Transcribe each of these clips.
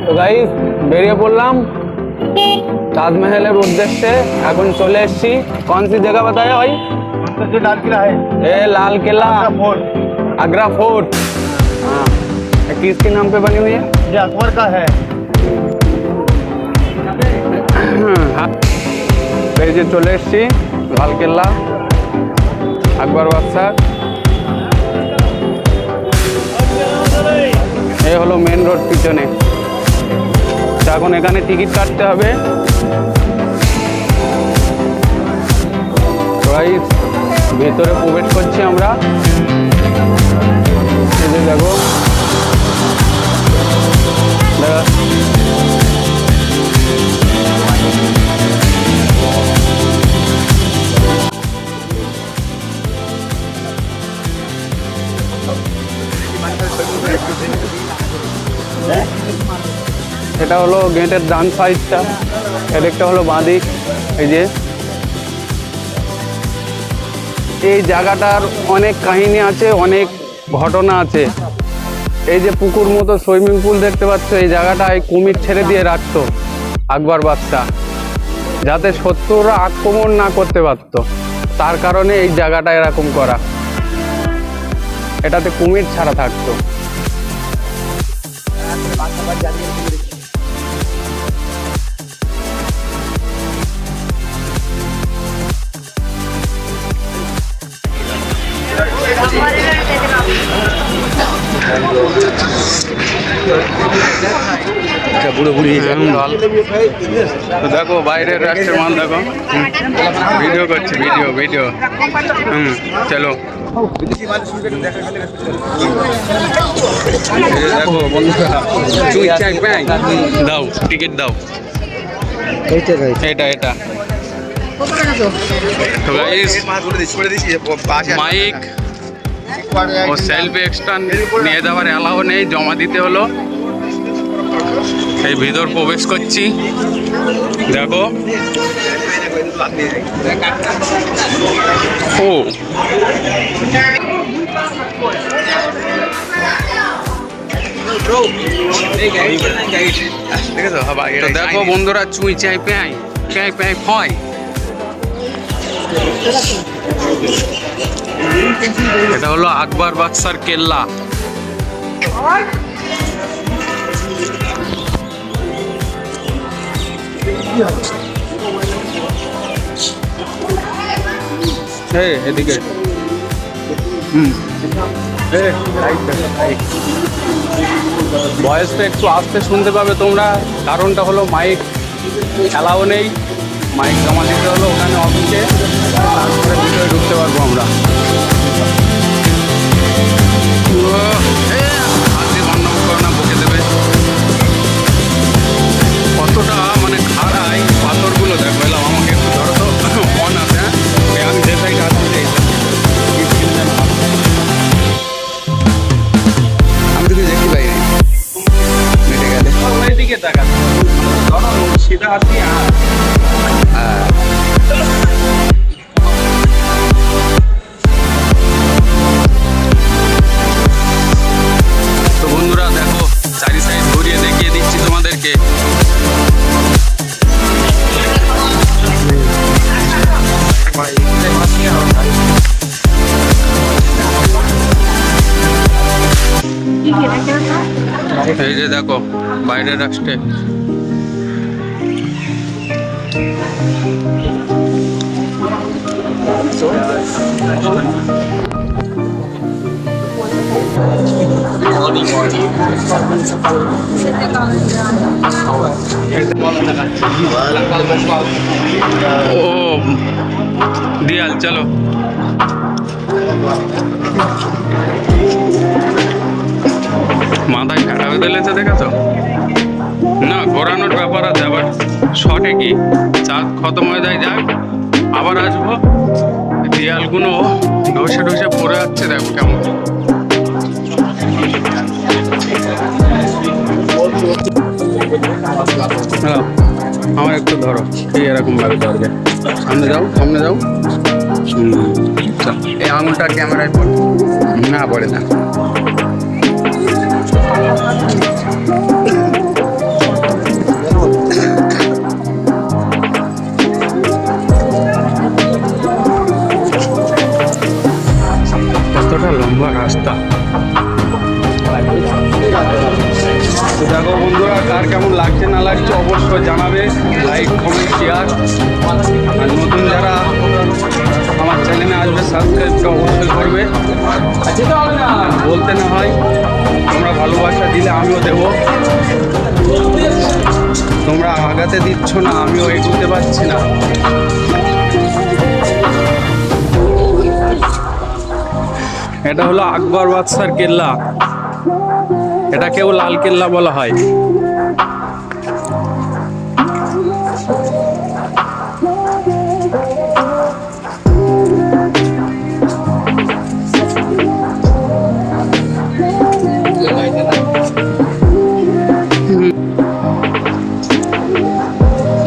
তো গাইস বেরিয়ে পড়লাম তাজমহলের उद्देश्य এখন চলে এসেছি। कौन सी जगह बताया भाई? जो लाल किला है, ये लाल किला फोर्ट, आगरा फोर्ट। हाँ, किसके नाम पे बनी हुई है? ये अकबर का है। हाँ, এই যে চলে এসেছি লাল কেল্লা আকবর বাদশাহ। এই হলো মেন রোড পিছনে। এখন এখানে টিকিট কাটতে হবে। গাইস ভেতরে প্রবেশ করছি আমরা। এই যে দেখো এটা হলো গেটের ডান সাইডটা, এদিকটা হলো বাঁ দিক। এই যে এই জায়গাটার অনেক কাহিনী আছে, অনেক ঘটনা আছে। এই যে পুকুর মতো সুইমিং পুল দেখতে পাচ্ছ, এই জায়গাটায় কুমির ছেড়ে দিয়ে রাখতো আকবর বাদশাহ, যাতে শত্রুরা আক্রমণ না করতে পারত। তার কারণে এই জায়গাটা এরকম করা, এটাতে কুমির ছাড়া থাকতো। তো দেখো বাইরের রাষ্ট্রের মাল দেখো, ভিডিও করছি, ভিডিও। চলো দেখো বন্ধুরা, দাও টিকিট দাও। এটা তো গাইস মাইক ও সেলফি এক্সট্রান নিয়ে যাওয়ার অ্যালাও নেই, জমা দিতে হলো। এই ভিতর প্রবেশ করছি, দেখো ও দেখো বন্ধুরা, চুই চাই প্যাঁই ফয়। এটা হলো আকবর বাদশার কেল্লা। এদিকে ভয়েসটা একটু আস্তে শুনতে পাবে তোমরা, কারণটা হলো মাইক অ্যালাও নেই। মাইক জমা দিতে হলো ওখানে অফিসে, তারপরে ভিতরে ঢুকতে পারবো আমরা। বকে দেবে কতটা মানে খাড়াই পাথরগুলো। দেখো এলাম, আমাকে একটু ধরো তো, মন আছে। আমি যে সাইডে আসছি, আমি তোকে দেখি বাইরে মেটে গেলে ওইদিকে দেখা ধরো সিধা আসি। তো বন্ধুরা দেখো, চারি সাইড ঘুরিয়ে দেখিয়ে দিচ্ছি তোমাদেরকে। এই যে দেখো বাইরের রাষ্ট্রে ও দিয়াল। চলো মাথায় ঠাটা বেঁধে লেছে, দেখেছ না? ঘোরানোর ব্যাপার আছে, আবার শর্টে কি চার্জ খতম হয়ে যায়, যাক আবার আসবো। দেয়ালগুলো ঢসে পড়ে যাচ্ছে, দেখো কেমন। আমার একটু ধরো, এই এরকম ভাবে ধরবে। সামনে যাও। এই আঙুলটা ক্যামেরায় পড়ে না, পড়ে না। তো দেখো বন্ধুরা, কার কেমন লাগছে না লাগছে অবশ্যই জানাবে, লাইক কমেন্ট শেয়ার। আর নতুন যারা আমার চ্যানেলে আসবে সাবস্ক্রাইবটা অবশ্যই করবে। বলতে না হয়, তোমরা ভালোবাসা দিলে আমিও দেবো। তোমরা আগাতে দিচ্ছ না, আমিও এগোতে পারছি না। এটা হলো আকবর বাদশার কেল্লা, এটাকেও লাল কেল্লা বলা হয়।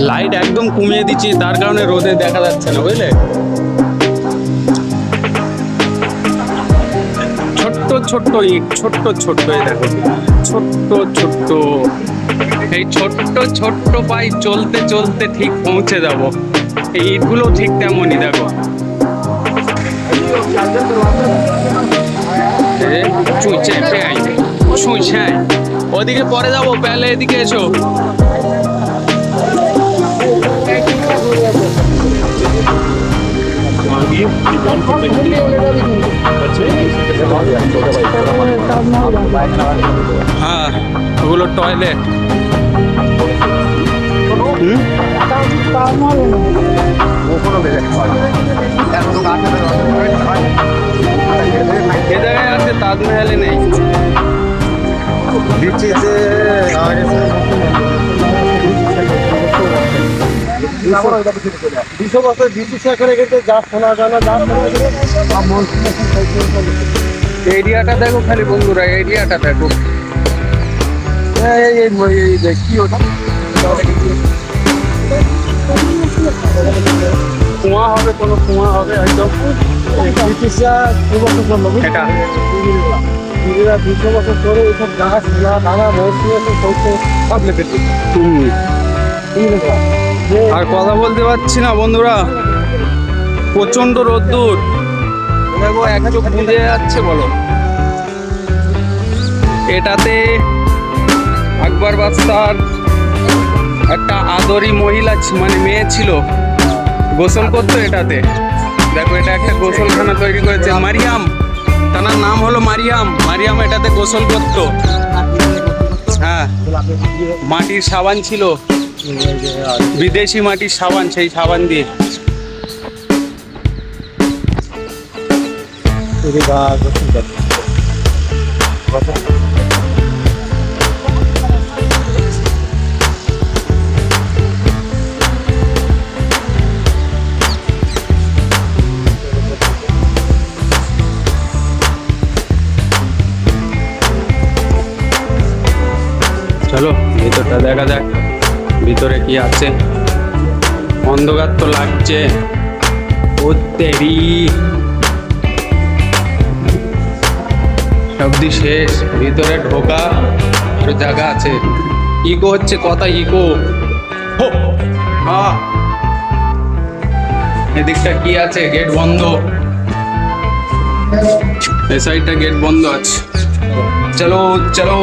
লাইট একদম কমিয়ে দিচ্ছি, তার কারণে রোদে দেখা যাচ্ছে না, বুঝলে। ছোট্ট ছোট্ট ইট, ছোট্ট ছোট্ট, এই দেখো ছোট্ট ছোট্ট, এই ছোট্ট ছোট্ট পাই চলতে চলতে ঠিক পৌঁছে যাব। এই ইটগুলো ঠিক তেমনই, দেখো ওদিকে পরে যাবো, পেলে এদিকে এসো। হ্যাঁ, ওগুলো টয়লেট। এ জায়গায় আছে, তাজমহলে নেই। এরিয়াটা দেখো খালি বন্ধুরা, এরিয়াটা দেখো। কুয়া হবে, কোনো কুয়া হবে হয়তো। এটা 200 বছর ধরে এইসব গাছ নানা আর কথা বলতে পারছি না বন্ধুরা, প্রচন্ড রোদ্দুর। দেখো এক চোখ বুঝে যাচ্ছে, বলো। এটাতে আকবর বাদশার একটা আদরি মহিলা মানে মেয়ে ছিল, গোসল করতো এটাতে। দেখো এটা একটা গোসলখানা তৈরি করেছে, মারিয়াম, তার নাম হলো মারিয়াম। মারিয়াম এটাতে গোসল করতো। হ্যাঁ, মাটির সাবান ছিল, বিদেশি মাটির সাবান, সেই সাবান দিয়ে। চলো ভিতরটা দেখা যাক, ভিতরে কি আছে। অন্ধকার তো লাগছে, ওতেরি সবদি শেষ। ভিতরে ঢোকা আরো জায়গা আছে। ইকো হচ্ছে কথা, ইকো। এদিকটা কি আছে? গেট বন্ধ। এই সাইডটা গেট বন্ধ আছে। চলো চলো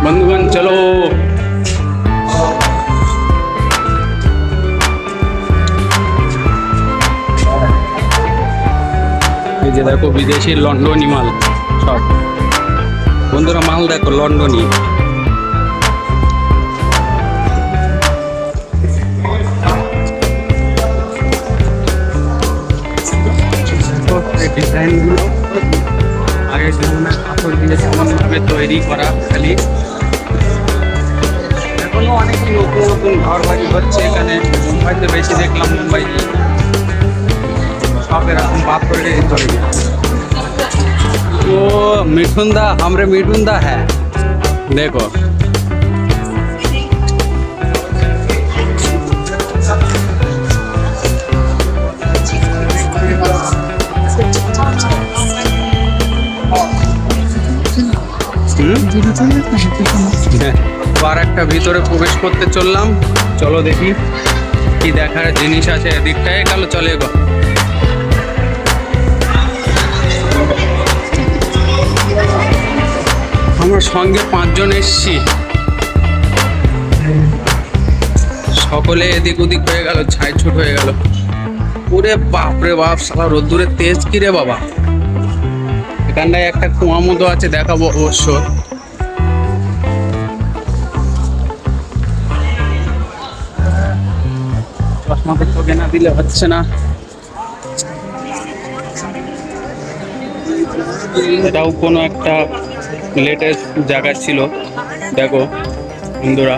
বন্ধুগণ, চলো। এই যে দেখো বিদেশি লন্ডনি মাল সব। বন্ধুরা মাল দেখো, লন্ডনি। ডিজাইনগুলো আগের জীবনের পাথর দিয়ে যেমনভাবে তৈরি করা, খালি এখনো অনেক নতুন নতুন ঘর বাড়ি হচ্ছে এখানে। মুম্বাইতে বেশি দেখলাম, মুম্বাই সব এরকম পাথরে চলে যায়। তো মিঠুনদা, हमरे मिठुनदा है, देखो। আর একটা ভিতরে প্রবেশ করতে চললাম। চলো দেখি কি দেখার জিনিস আছে এদিকটায়। গেল, চলে গো। আমরা সঙ্গে 5 জন এসছি, সকলে এদিক ওদিক হয়ে গেল, ছাইছুট হয়ে গেল। ওরে বাপ রে বাপ, সারা রোদ্দুরের তেজ কি রে বাবা। এখানটায় একটা কুয়া মতো আছে, দেখাবো অবশ্য। চশমাতে চোখে না দিলে হচ্ছে না। এটাও কোনো একটা লেটেস্ট জায়গা ছিল, দেখো বন্ধুরা।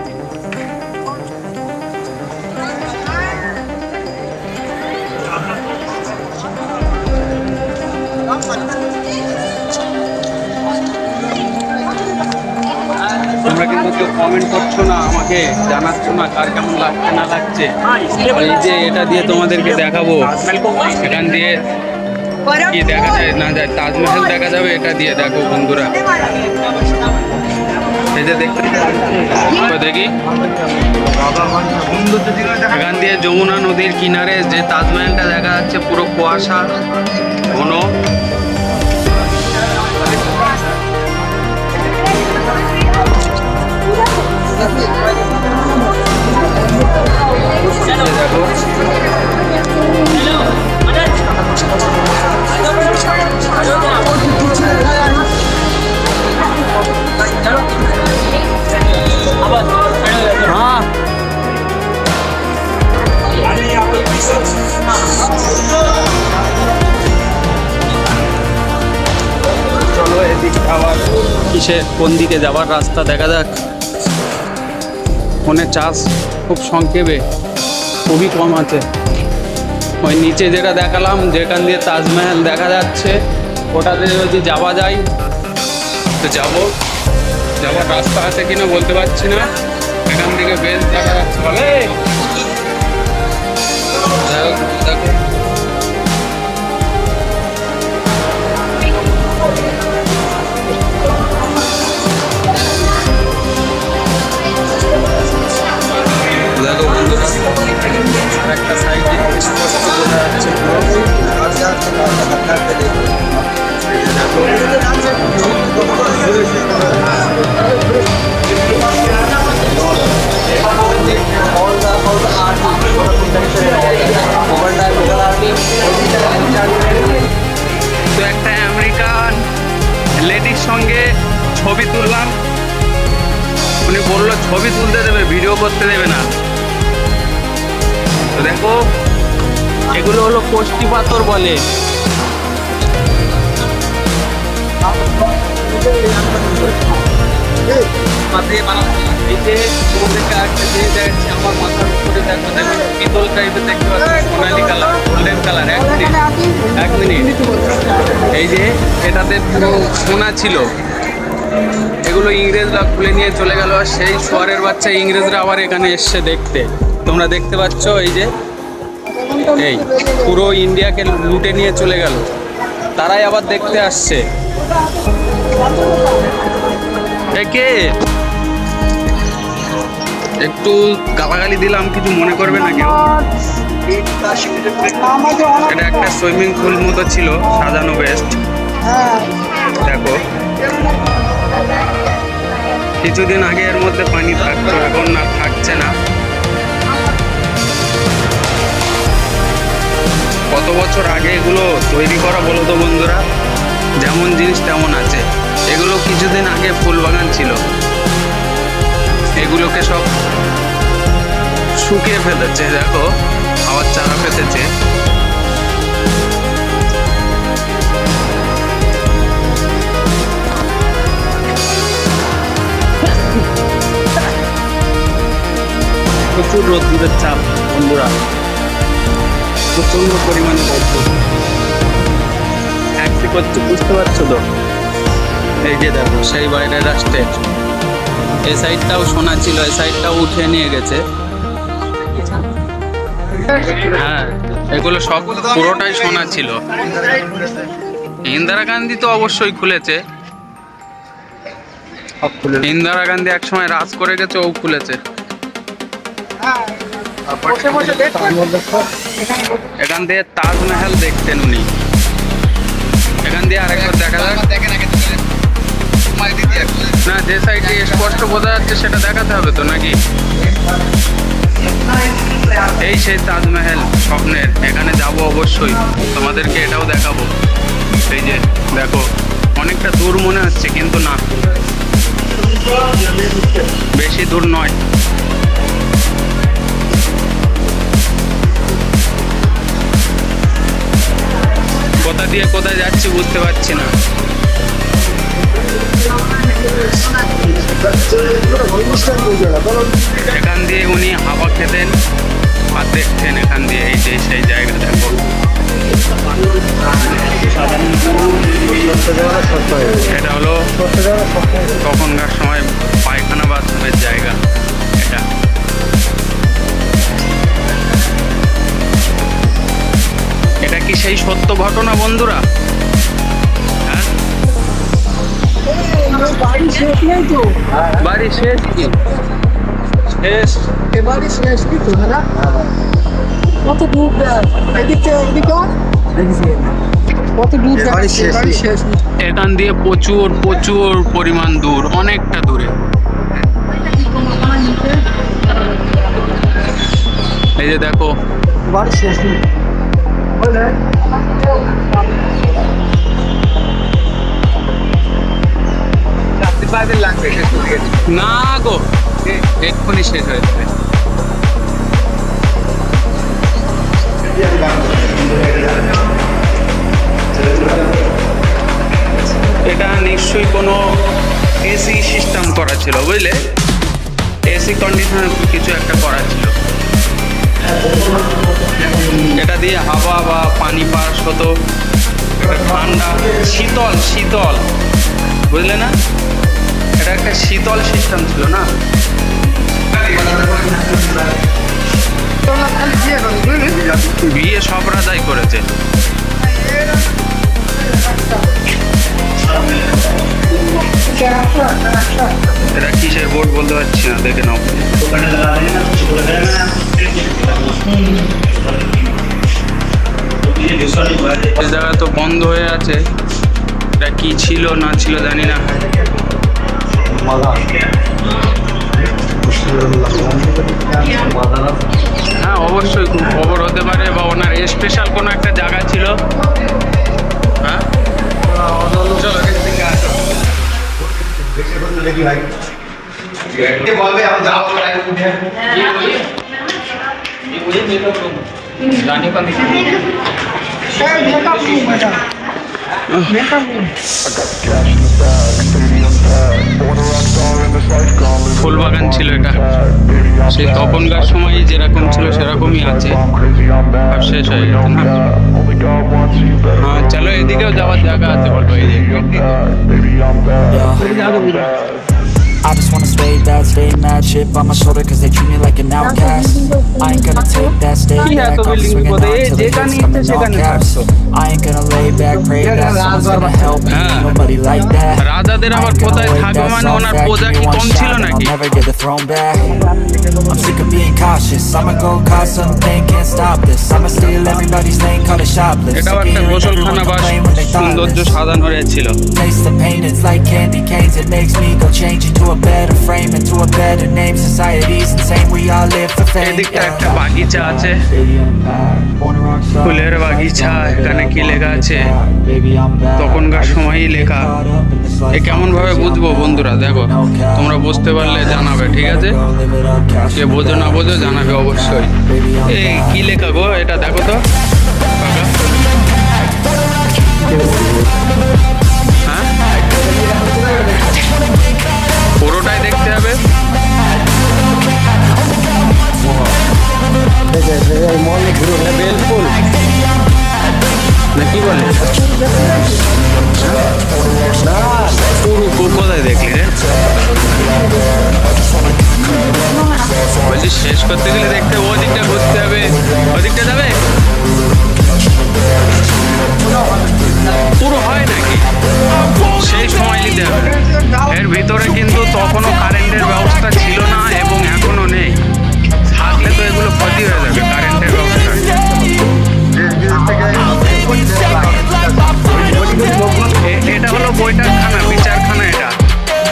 তোমরা কিন্তু কেউ কমেন্ট করছো না, আমাকে জানাচ্ছ না কার কেমন লাগছে না লাগছে। এই যে এটা দিয়ে তোমাদেরকে দেখাবো, এখান দিয়ে কি দেখা যায় না যায়, তাজমহল দেখা যাবে এটা দিয়ে। দেখো বন্ধুরা, এই যে দেখতে দেখি, এখান দিয়ে যমুনা নদীর কিনারে যে তাজমহলটা দেখা যাচ্ছে, পুরো কুয়াশা ঘন। দেখো हाँ চলো এদিক আবার কিসে কোন দিকে যাওয়ার রাস্তা দেখা যাক। ফোনের চার্জ খুব সংক্ষেপে, খুবই কম আছে। ওই নিচে যেটা দেখালাম, যেখান দিয়ে তাজমহল দেখা যাচ্ছে, ওটাতে যদি যাওয়া যায় তো যাবো। যাওয়ার রাস্তা আছে কিনা বলতে পারছি না, এখান থেকে বেশ দেখা যাচ্ছে। বলে দেখো দেখো বন্ধুরা, একটা সাইডে স্পষ্ট বোঝা যাচ্ছে তো একটা আমেরিকান লেডির সঙ্গে ছবি তুললাম। উনি বললো ছবি তুলতে দেবে, ভিডিও করতে দেবে না। তো দেখো, এগুলো হলো কষ্টি পাথর বলে। আমার মাথার উপরে দেখো, পিতল টাইপের দেখতে পাচ্ছি, সোনালি কালার, গোল্ডেন কালার। এক মিনিট, এই যে এটাতে পুরো সোনা ছিল, এগুলো ইংরেজরা খুলে নিয়ে চলে গেল। সেই শহরের বাচ্চা ইংরেজরা আবার এখানে এসছে দেখতে। তোমরা দেখতে পাচ্ছ, এই যে এই পুরো ইন্ডিয়াকে লুটে নিয়ে চলে গেল, তারাই আবার দেখতে আসছে। একে একটু গালাগালি দিলাম, কিছু মনে করবে না কেউ। এটা একটা সুইমিং পুল মতো ছিল, সাজানো বেস্ট। দেখো, কিছুদিন আগে এর মধ্যে পানি থাকতো, এখন না থাকছে না। কত বছর আগে এগুলো তৈরি করা বলো তো বন্ধুরা, যেমন জিনিস তেমন আছে। এগুলো কিছুদিন আগে ফুল বাগান ছিল, এগুলোকে সব শুকিয়ে ফেলেছে। দেখো আবার চারা পেতেছে। প্রচুর রোদ্দুরের চাপ বন্ধুরা, প্রচন্ড পরিমাণে রোদ্দুর। ট্যাক্সি করছে, বুঝতে পারছো তো? এই যে দেখো, সেই বাইরের রাস্তায় এই সাইডটাও সোনা ছিল, এই সাইডটাও উঠে নিয়ে গেছে। হ্যাঁ, এগুলো সব পুরোটাই সোনা ছিল। ইন্দিরা গান্ধী তো অবশ্যই খুলেছে, ইন্দিরা গান্ধী একসময় রাজ করে গেছে, ও খুলেছে। এখান দিয়ে তাজমহল দেখতেন উনি। এখান দিয়ে আরেকবার দেখা যাক। স্পষ্ট বোঝা যাচ্ছে সেটা দেখাতে হবে তো নাকি? এই সেই তাজমহল স্বপ্নের, এখানে যাব অবশ্যই, তোমাদেরকে এটাও দেখাবো। এই যে দেখো, অনেকটা দূর মনে হচ্ছে কিন্তু না, বেশি দূর নয়। কোথা দিয়ে কোথায় যাচ্ছি বুঝতে পারছি না। এখান দিয়ে উনি হাওয়া খেতেন আর দেখতেন এখান দিয়ে, এই যে সেই জায়গা দেখো। এটা হলো তখনকার সময় পায়খানা বাথরুমের জায়গা এটা। এটা কি সেই সত্য ঘটনা বন্ধুরা? হ্যাঁ, বাড়ি শেষ নেই তো, বাড়ি শেষ কি শেষ? এবারে শেষ কি তো দাদা? কত দূর দেয় এদিকে এদিকে কত দূর বাড়ি শেষ নেই। এখান দিয়ে প্রচুর প্রচুর পরিমাণ দূর, অনেকটা দূরে। এই যে দেখো, বাড়ি শেষ নেই। না গো, এক্ষুনি শেষ হয়েছে। এটা নিশ্চয়ই কোনো এসি সিস্টেম করা ছিল, বুঝলে? এসি কন্ডিশন কিছু একটা করা ছিল, এটা দিয়ে হাওয়া বা পানি পাস হতো, ঠান্ডা শীতল শীতল, বুঝলে না? এটা একটা শীতল সিস্টেম ছিল না? বিয়ে সব রাজাই করেছে। এটা কিসের বোর্ড বলতে পারছি না, দেখে নাও। এই জায়গা তো বন্ধ হয়ে আছে, এটা কি ছিল না ছিল জানি না। হ্যাঁ অবশ্যই খুব খবর হতে পারে, বা ওনার স্পেশাল কোনো একটা জায়গা ছিল। হ্যাঁ চলো দেখি ভাই বলবে আমি যাবো ফুলবাগান ছিল এটা, সেই তখনকার সময় যেরকম ছিল সেরকমই আছে, সব শেষ হয়ে গেছে না? হ্যাঁ চলো, এদিকেও যাওয়ার জায়গা আছে বলবো, এই যে I just wanna stay bad, stay mad, chip on my shoulder cause they treat me like an outcast. I ain't gonna take that, stay back, I'll be swinging on till the hits come in all caps. I ain't gonna lay back, pray that someone's gonna help me, ain't nobody like that. রাজাদের I আবার ain't gonna কোথায় wait, থাকবে that's মানে all ওনার fact. প্রজা Give কি me কম one ছিল shot and নাকি? I'll never get the throne back. I'm sick of being cautious, I'ma go cause something, can't stop this. I'ma steal everybody's lane, call it shoplift. এটাও Sick of একটা hearing গোসলখানা everyone বা complain when they সৌন্দর্য thoughtless. সাজানো হয়েছিল। Taste the pain, it's like candy canes. It makes me go change into a better frame, into a better name. Society's insane, we all live for fame. এদিকটা একটা বাগিচা আছে, ফুলের বাগিচা। এখানে কি লেখা আছে? তখনকার সময়ই লেখা। এ কেমন ভাবে বুঝবো বন্ধুরা? দেখো, তোমরা বুঝতে পারলে জানাবে, ঠিক আছে? কে বোঝো না বোঝো জানাবে অবশ্যই। এই কি লেখা গো এটা দেখো তো কাকা। হ্যাঁ পুরোটাই দেখতে হবে। বেলফুল না কি বলে? কোথায় দেখলি রে? বলছি শেষ করতে গেলে দেখতে ওদিকটা ঘুরতে হবে, ওদিকটা যাবে। পুরো হয় নাকি? সেই সময় নিতে হবে। এর ভিতরে কিন্তু তখনও কারেন্টের ব্যবস্থা ছিল না এবং এখনো নেই। থাকলে তো এগুলো ক্ষতি হয়ে যাবে কারেন্টের ব্যবস্থা। এটা হলো বৈঠকখানা, বিচারখানা। এটা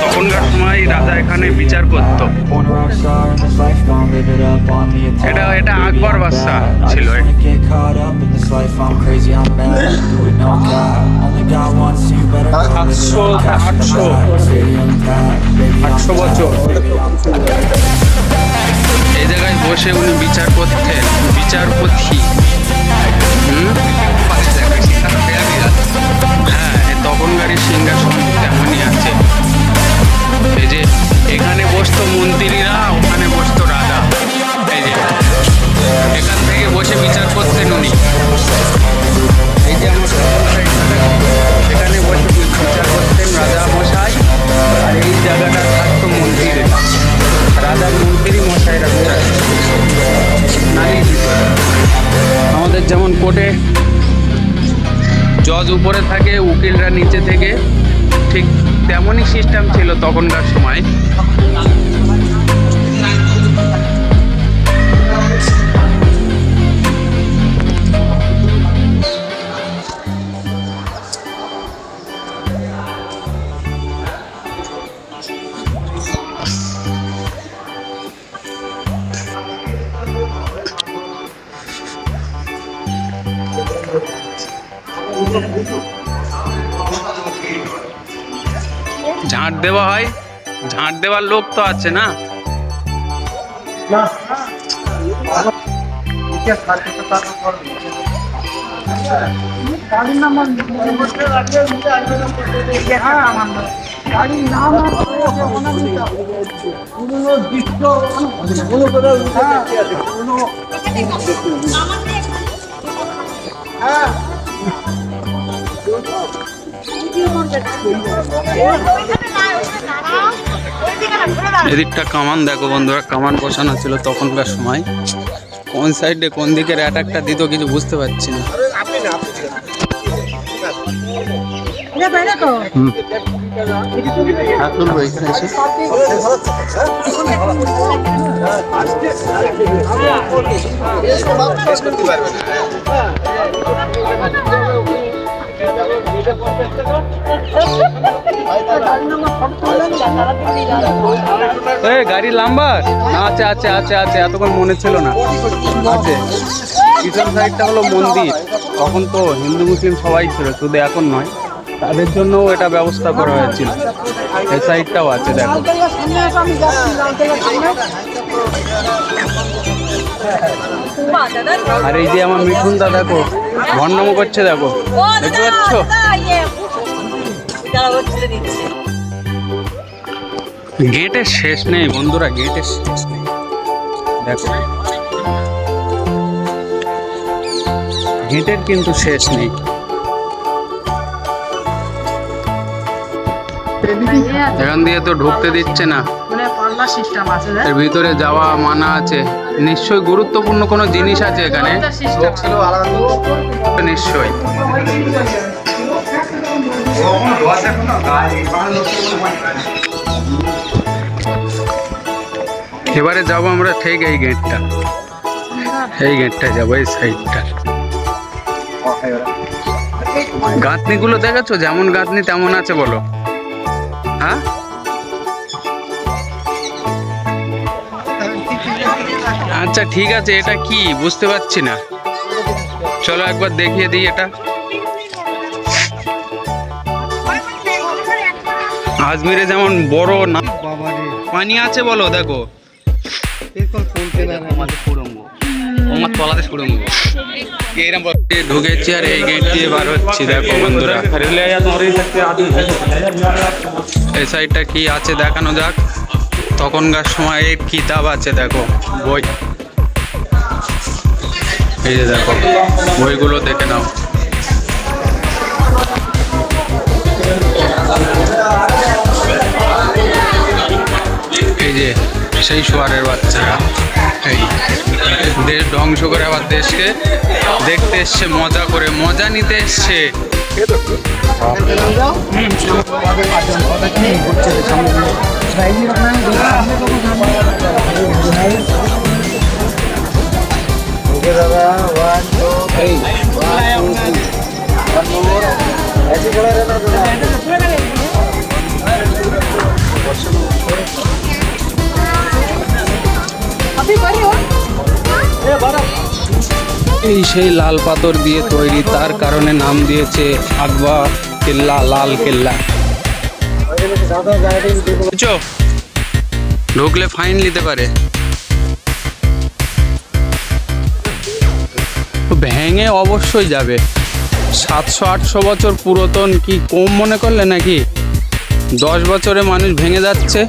তখনকার সময় রাজা এখানে বিচার করতো। Born a rock star in this life, gon' live it up on the attack. এটা আকবর বাদশাহ I ছিল। just wanna get caught up in this life, I'm crazy, I'm mad. Do it no cap. Only got one, so you better go live it up. Cash in the bag, stay on tap. Baby, I'm 800 বছর। back. এই জায়গায় বসে উনি বিচার করতেন, বিচারপতি। হ্যাঁ, এই তখনকারই সিংহাসন তেমনই আছে। এই যে এখানে বসতো মন্ত্রীরা, ওখানে বসতো রাজা। এই যে এখান থেকে বসে বিচার করতেন উনি। এই যে আমার এখানে বসে বিচার করতেন রাজা মশাই, আর এই জায়গাটা থাকতো মন্ত্রীরা, রাজার মন্ত্রী মশাইরা নালিশ দিত। আমাদের যেমন কোর্টে জজ উপরে থাকে, উকিলরা নিচে থেকে, ঠিক তেমনই সিস্টেম ছিল তখনকার সময়। ঝাঁট দেওয়া হয়, ঝাঁট দেওয়ার লোক তো আছে না। গাড়ির নাম্বার গাড়ির নাম হ্যাঁ এদিকটা কামান দেখো বন্ধুরা, কামান বসানো ছিল তখনকার সময়। কোন সাইডে কোন দিকের অ্যাটাকটা দিত কিছু বুঝতে পারছি না। গাড়ির নাম্বার আছে আছে আছে আছে, এতক্ষণ মনে ছিল না। আছে, পিছন সাইডটা হলো মন্দির। তখন তো হিন্দু মুসলিম সবাই ছিল, শুধু এখন নয়, তাদের জন্যও এটা ব্যবস্থা করা হয়েছিল। এই সাইডটাও আছে দেখো। আর এই যে আমার মিঠুন দা দেখো ভণ্ডামো করছে, দেখো দেখতে পাচ্ছ। গেটের শেষ নেই বন্ধুরা, গেটের শেষ নেই। দেখো গেটের কিন্তু শেষ নেই। এখান দিয়ে তো ঢুকতে দিচ্ছে না, এর ভিতরে যাওয়া মানা আছে। নিশ্চয়ই গুরুত্বপূর্ণ কোনো জিনিস আছে এখানে, নিশ্চয়ই। এবারে যাবো আমরা ঠিক এই গেটটা, এই গেটটা যাবো, এই সাইডটা। গাঁথনিগুলো দেখেছো, যেমন গাঁথনি তেমন আছে বলো। হ্যাঁ, আচ্ছা ঠিক আছে। এটা কি বুঝতে পারছি না, চলো একবার দেখিয়ে দিই। এটা আজমিরে যেমন বড় না পানি আছে বলো, দেখো ঢুকেছি আর এই গেট দিয়ে বার হচ্ছি। দেখো বন্ধুরা, এই সাইডটা কি আছে দেখানো যাক। তখনকার সময় এই কিতাব আছে, দেখো বই। এই যে দেখো বইগুলো দেখে নাও। এই যে সেই সোয়ারের বাচ্চারা এই দেশ ধ্বংস করে আবার দেশকে দেখতে এসছে, মজা করে, মজা নিতে এসছে। এই সেই লাল পাথর দিয়ে তৈরি, তার কারণে নাম দিয়েছে আকবর কেল্লা, লাল কেল্লা। বুঝছো? ঢুকলে ফাইন নিতে পারে। ভেঙে অবশ্যই যাবে। 700-800 বছর পুরাতন, কি কম মনে করলে নাকি? 10 বছরে মানুষ ভেঙে যাচ্ছে।